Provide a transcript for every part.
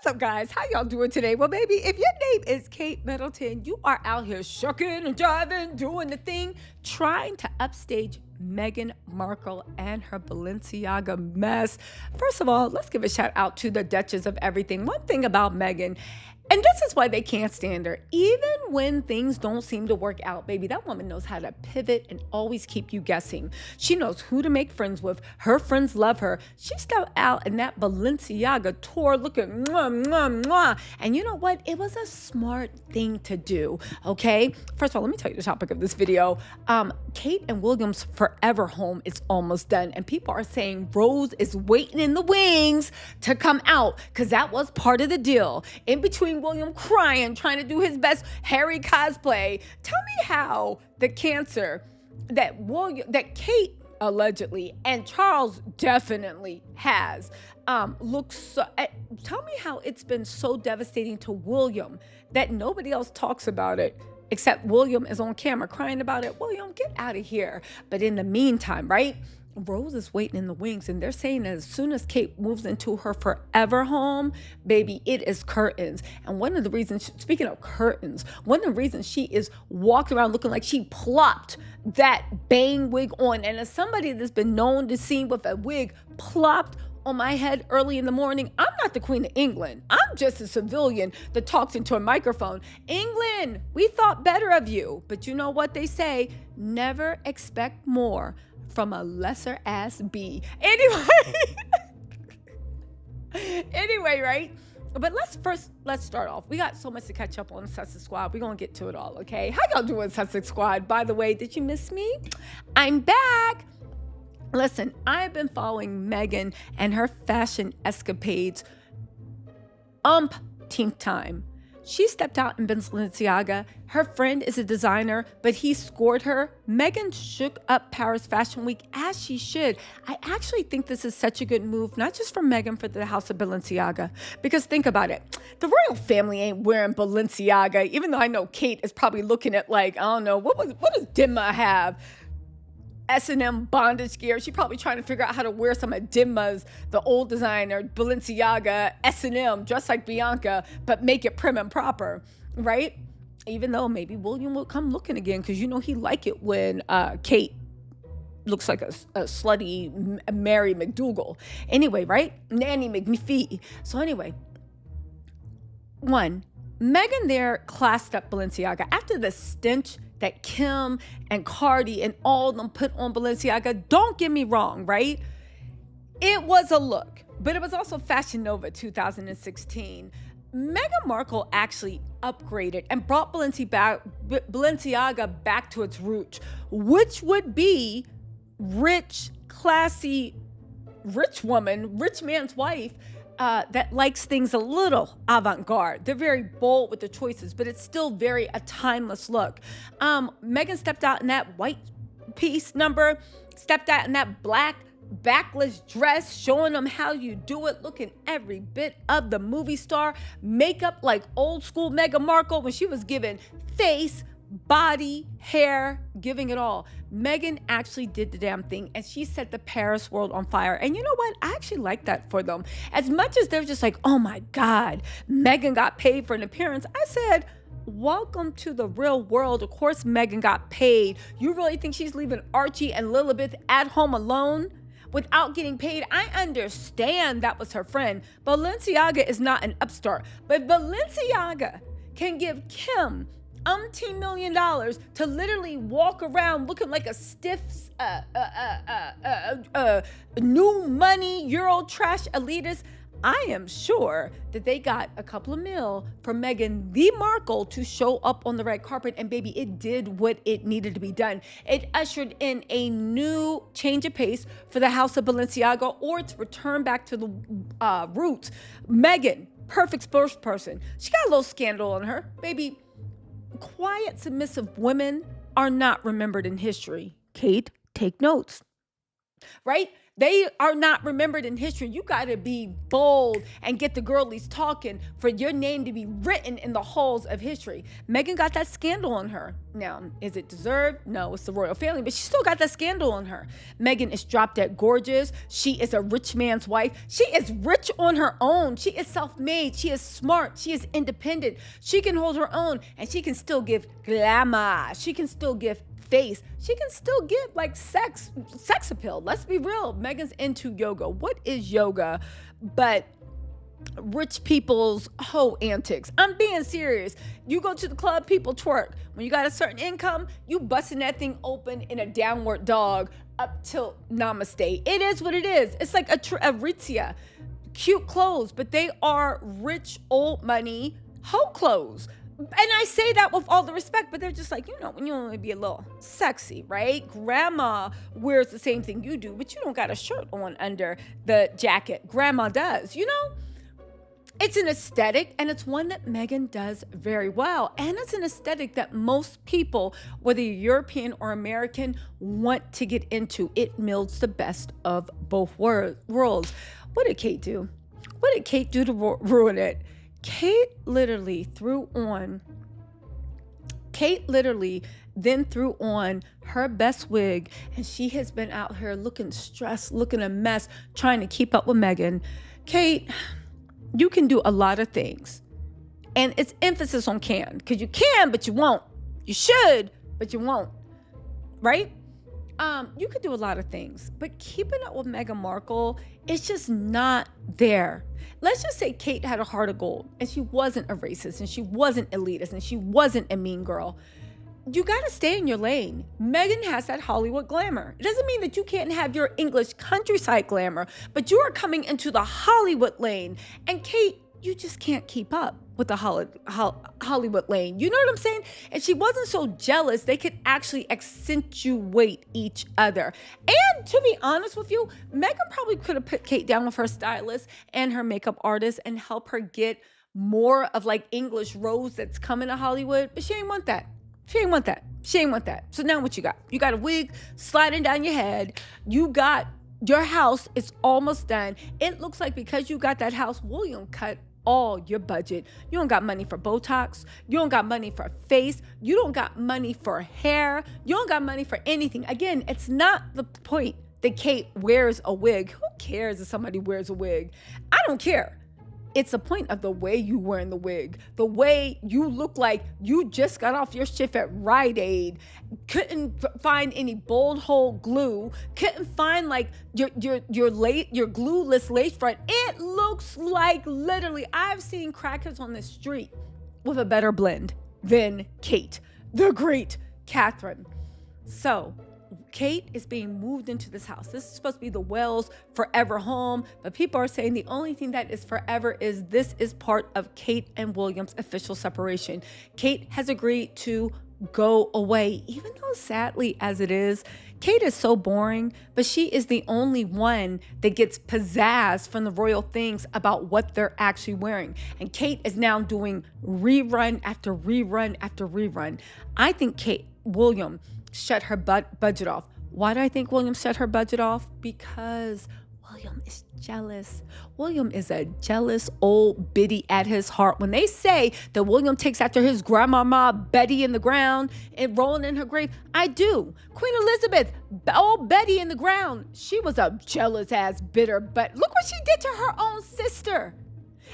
What's up, guys? How y'all doing today? Well, baby, if your name is Kate Middleton, you are out here shucking and jiving, doing the thing, trying to upstage Meghan Markle and her Balenciaga mess. First of all, let's give a shout out to the Duchess of everything. One thing about Meghan, and this is why they can't stand her. Even when things don't seem to work out, baby, that woman knows how to pivot and always keep you guessing. She knows who to make friends with. Her friends love her. She stepped out in that Balenciaga tour looking mwah, mwah, mwah. And you know what? It was a smart thing to do, okay? First of all, let me tell you the topic of this video. Kate and William's forever home is almost done. And people are saying Rose is waiting in the wings to come out because that was part of the deal. In between William crying, trying to do his best Harry cosplay. Tell me how the cancer that Kate allegedly and Charles definitely has looks so, tell me how it's been so devastating to William that nobody else talks about it except William is on camera crying about it. William, get out of here. But in the meantime, right? Rose is waiting in the wings, and they're saying that as soon as Kate moves into her forever home, baby, it is curtains. And one of the reasons, speaking of curtains, one of the reasons she is walking around looking like she plopped that bang wig on, and as somebody that's been known to see with a wig plopped on my head early in the morning, I'm not the Queen of England. I'm just a civilian that talks into a microphone. England, we thought better of you. But you know what they say? Never expect more from a lesser ass bee. Anyway, right? But let's start off. We got so much to catch up on Sussex Squad. We're going to get to it all, okay? How y'all doing, Sussex Squad? By the way, did you miss me? I'm back. Listen, I've been following Meghan and her fashion escapades umpteenth time. She stepped out in Balenciaga. Her friend is a designer, but he scored her. Meghan shook up Paris Fashion Week as she should. I actually think this is such a good move, not just for Meghan, for the house of Balenciaga. Because think about it. The royal family ain't wearing Balenciaga, even though I know Kate is probably looking at like, I don't know, what does Dimma have? S&M bondage gear. She's probably trying to figure out how to wear some of Dimma's, the old designer, Balenciaga, S&M, dress like Bianca, but make it prim and proper, right? Even though maybe William will come looking again because you know he like it when Kate looks like a slutty Mary McDougal. Anyway, right? Nanny McPhee. So anyway, Meghan there classed up Balenciaga after the stench that Kim and Cardi and all of them put on Balenciaga. Don't get me wrong, right? It was a look, but it was also Fashion Nova 2016. Meghan Markle actually upgraded and brought Balenciaga back to its roots, which would be rich, classy, rich woman, rich man's wife, that likes things a little avant-garde. They're very bold with the choices, but it's still very a timeless look. Meghan stepped out in that white piece number, stepped out in that black backless dress, showing them how you do it, looking every bit of the movie star. Makeup like old school Meghan Markle when she was given face, body, hair, giving it all. Meghan actually did the damn thing, and she set the Paris world on fire. And you know what? I actually like that for them. As much as they're just like, oh my God, Meghan got paid for an appearance, I said, welcome to the real world. Of course, Meghan got paid. You really think she's leaving Archie and Lilibeth at home alone without getting paid? I understand that was her friend. Balenciaga is not an upstart, but Balenciaga can give Kim umpteen $1 million to literally walk around looking like a stiff new money Euro trash elitist. I am sure that they got a couple of mil for Meghan the Markle to show up on the red carpet, and baby, it did what it needed to be done. It ushered in a new change of pace for the house of Balenciaga, or its return back to the roots. Meghan, perfect spokesperson. She got a little scandal on her, baby. Quiet, submissive women are not remembered in history. Kate, take notes. Right? They are not remembered in history. You got to be bold and get the girlies talking for your name to be written in the halls of history. Meghan got that scandal on her. Now, is it deserved? No, it's the royal family, but she still got that scandal on her. Meghan is drop dead gorgeous. She is a rich man's wife. She is rich on her own. She is self-made. She is smart. She is independent. She can hold her own, and she can still give glamour. She can still give face. She can still give like sex appeal. Let's be real. Meghan's into yoga. What is yoga but rich people's hoe antics? I'm being serious. You go to the club, people twerk. When you got a certain income, you busting that thing open in a downward dog up till namaste. It is what it is. It's like a Aritzia. Cute clothes, but they are rich old money hoe clothes. And I say that with all the respect, but they're just like, when you want to be a little sexy, right? Grandma wears the same thing you do, but you don't got a shirt on under the jacket. Grandma does, It's an aesthetic, and it's one that Meghan does very well. And it's an aesthetic that most people, whether you're European or American, want to get into. It melds the best of both worlds. What did Kate do? What did Kate do to ruin it? Kate literally then threw on her best wig, and she has been out here looking stressed, looking a mess, trying to keep up with Meghan. Kate, you can do a lot of things, and it's emphasis on can, because you can, but you won't. You should, but you won't, right? You could do a lot of things, but keeping up with Meghan Markle is just not there. Let's just say Kate had a heart of gold, and she wasn't a racist, and she wasn't elitist, and she wasn't a mean girl. You got to stay in your lane. Meghan has that Hollywood glamour. It doesn't mean that you can't have your English countryside glamour, but you are coming into the Hollywood lane. And Kate, you just can't keep up with the Hollywood lane. You know what I'm saying? If she wasn't so jealous, they could actually accentuate each other. And to be honest with you, Meghan probably could have put Kate down with her stylist and her makeup artist and help her get more of like English Rose that's coming to Hollywood, but she ain't want that. She ain't want that. So now what you got? You got a wig sliding down your head. You got your house is almost done. It looks like because you got that house, William cut all your budget. You don't got money for Botox. You don't got money for face. You don't got money for hair. You don't got money for anything. Again, it's not the point that Kate wears a wig. Who cares if somebody wears a wig? I don't care. It's the point of the way you wearing the wig, the way you look like you just got off your shift at Rite Aid, couldn't find any bold hole glue, couldn't find like your glueless lace front. It looks like literally I've seen crackers on the street with a better blend than Kate, the great Catherine. So Kate is being moved into this house. This is supposed to be the Wells forever home, but people are saying the only thing that is forever is this is part of Kate and William's official separation. Kate has agreed to go away, even though sadly as it is, Kate is so boring, but she is the only one that gets pizzazz from the royal things about what they're actually wearing. And Kate is now doing rerun after rerun after rerun. I think William shut her budget off. Why do I think William shut her budget off? Because William is jealous. William is a jealous old biddy at his heart. When they say that William takes after his grandmama Betty in the ground and rolling in her grave, I do. Queen Elizabeth, old Betty in the ground, she was a jealous ass bitter, but look what she did to her own sister.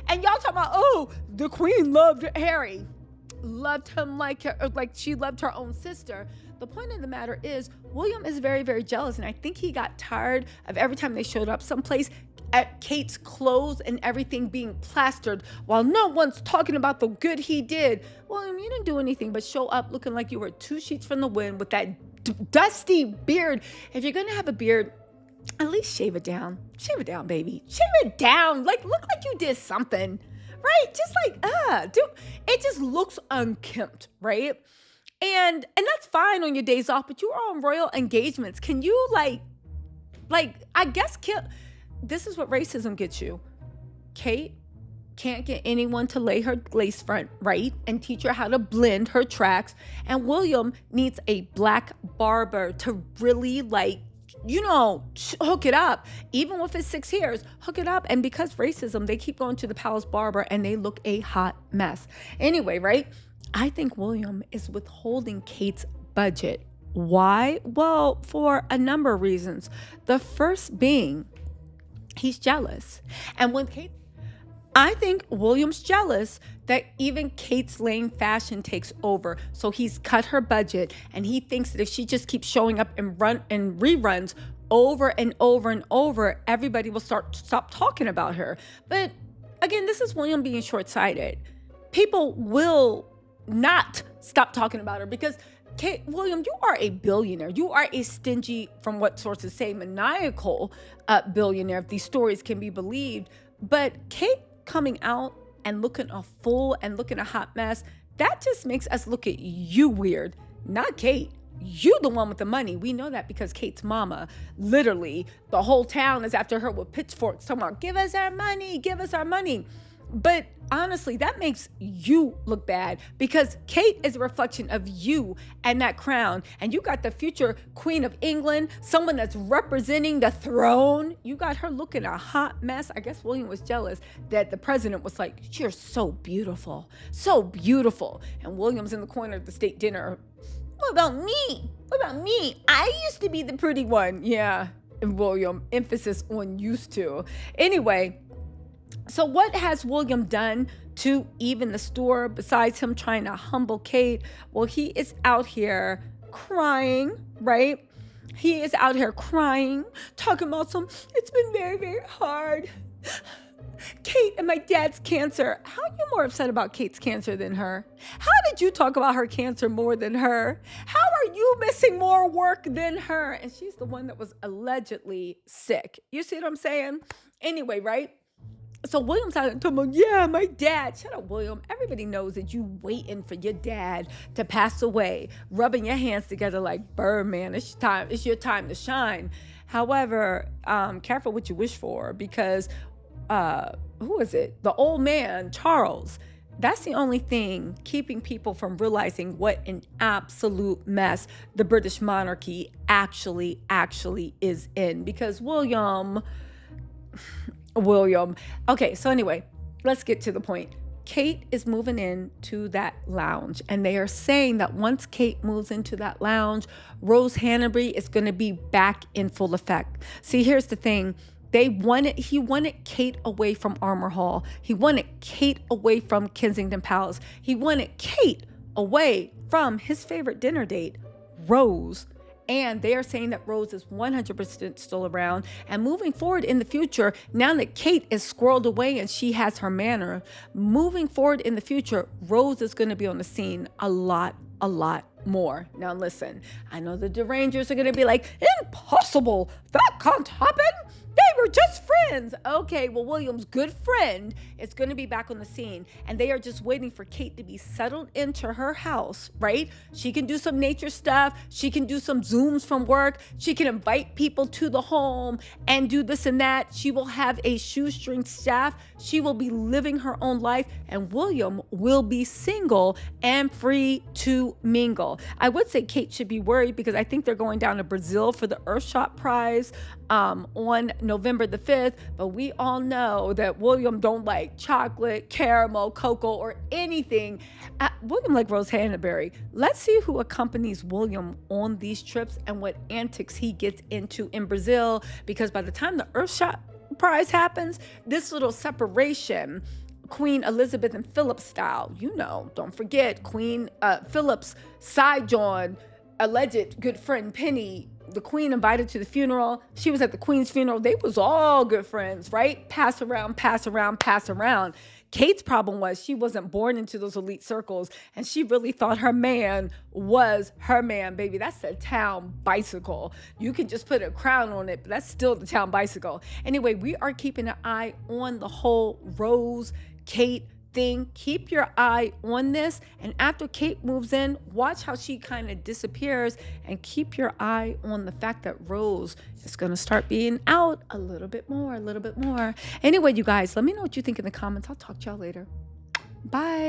And y'all talking about, oh, the queen loved Harry. Loved him like she loved her own sister. The point of the matter is William is very, very jealous, and I think he got tired of every time they showed up someplace at Kate's clothes and everything being plastered while no one's talking about the good he did. William, you didn't do anything but show up looking like you were 2 sheets from the wind with that dusty beard. If you're gonna have a beard, at least shave it down. Shave it down, baby. Shave it down. Like, look like you did something. Right? Just like, dude, it just looks unkempt, right? And that's fine on your days off, but you are on royal engagements. Can you like, I guess, this is what racism gets you. Kate can't get anyone to lay her lace front right and teach her how to blend her tracks. And William needs a black barber to really like hook it up. Even if it's 6 years, hook it up. And because racism, they keep going to the palace barber and they look a hot mess. Anyway, right? I think William is withholding Kate's budget. Why? Well, for a number of reasons. The first being, he's jealous. And I think William's jealous that even Kate's lane fashion takes over. So he's cut her budget, and he thinks that if she just keeps showing up and reruns over and over and over, everybody will stop talking about her. But again, this is William being short-sighted. People will not stop talking about her because William, you are a billionaire. You are a stingy, from what sources say, maniacal billionaire, if these stories can be believed. But Kate coming out and looking a fool and looking a hot mess, that just makes us look at you weird, not Kate. You the one with the money. We know that because Kate's mama, literally, the whole town is after her with pitchforks talking about, give us our money, give us our money. But honestly, that makes you look bad because Kate is a reflection of you and that crown. And you got the future Queen of England, someone that's representing the throne. You got her looking a hot mess. I guess William was jealous that the president was like, you're so beautiful, so beautiful. And William's in the corner at the state dinner. What about me? What about me? I used to be the pretty one. Yeah, and William, emphasis on used to. Anyway, so what has William done to even the store besides him trying to humble Kate? Well, he is out here crying, right? He is out here crying, talking about it's been very, very hard. Kate and my dad's cancer. How are you more upset about Kate's cancer than her? How did you talk about her cancer more than her? How are you missing more work than her? And she's the one that was allegedly sick. You see what I'm saying? Anyway, right? So William's out talking about, yeah, my dad. Shut up, William. Everybody knows that you waiting for your dad to pass away, rubbing your hands together like Birdman. It's your time to shine. However, careful what you wish for because, who is it? The old man, Charles. That's the only thing keeping people from realizing what an absolute mess the British monarchy actually is in. Because William. Okay, so anyway, let's get to the point. Kate is moving into that lounge, and they are saying that once Kate moves into that lounge, Rose Hanbury is going to be back in full effect. See, here's the thing. He wanted Kate away from Armour Hall. He wanted Kate away from Kensington Palace. He wanted Kate away from his favorite dinner date, Rose. And they are saying that Rose is 100% still around. And moving forward in the future, now that Kate is squirreled away and she has her manor, moving forward in the future, Rose is going to be on the scene a lot more. Now listen, I know the derangers are going to be like, impossible, that can't happen. They were just friends. Okay, well, William's good friend is going to be back on the scene, and they are just waiting for Kate to be settled into her house, right? She can do some nature stuff. She can do some Zooms from work. She can invite people to the home and do this and that. She will have a shoestring staff. She will be living her own life, and William will be single and free to mingle. I would say Kate should be worried because I think they're going down to Brazil for the Earthshot Prize on November the 5th, but we all know that William don't like chocolate, caramel, cocoa, or anything. William like Rose Hanbury. Let's see who accompanies William on these trips and what antics he gets into in Brazil, because by the time the Earthshot Prize happens, this little separation, Queen Elizabeth and Philip style, don't forget Queen Philip's side John, alleged good friend Penny, the queen invited to the funeral. She was at the queen's funeral. They was all good friends, right? Pass around. Kate's problem was she wasn't born into those elite circles, and she really thought her man was her man, baby. That's the town bicycle. You can just put a crown on it, but that's still the town bicycle. Anyway, we are keeping an eye on the whole Rose, Kate thing. Keep your eye on this, and after Kate moves in, watch how she kind of disappears, and keep your eye on the fact that Rose is going to start being out a little bit more. Anyway, you guys, let me know what you think in the comments. I'll talk to y'all later. Bye.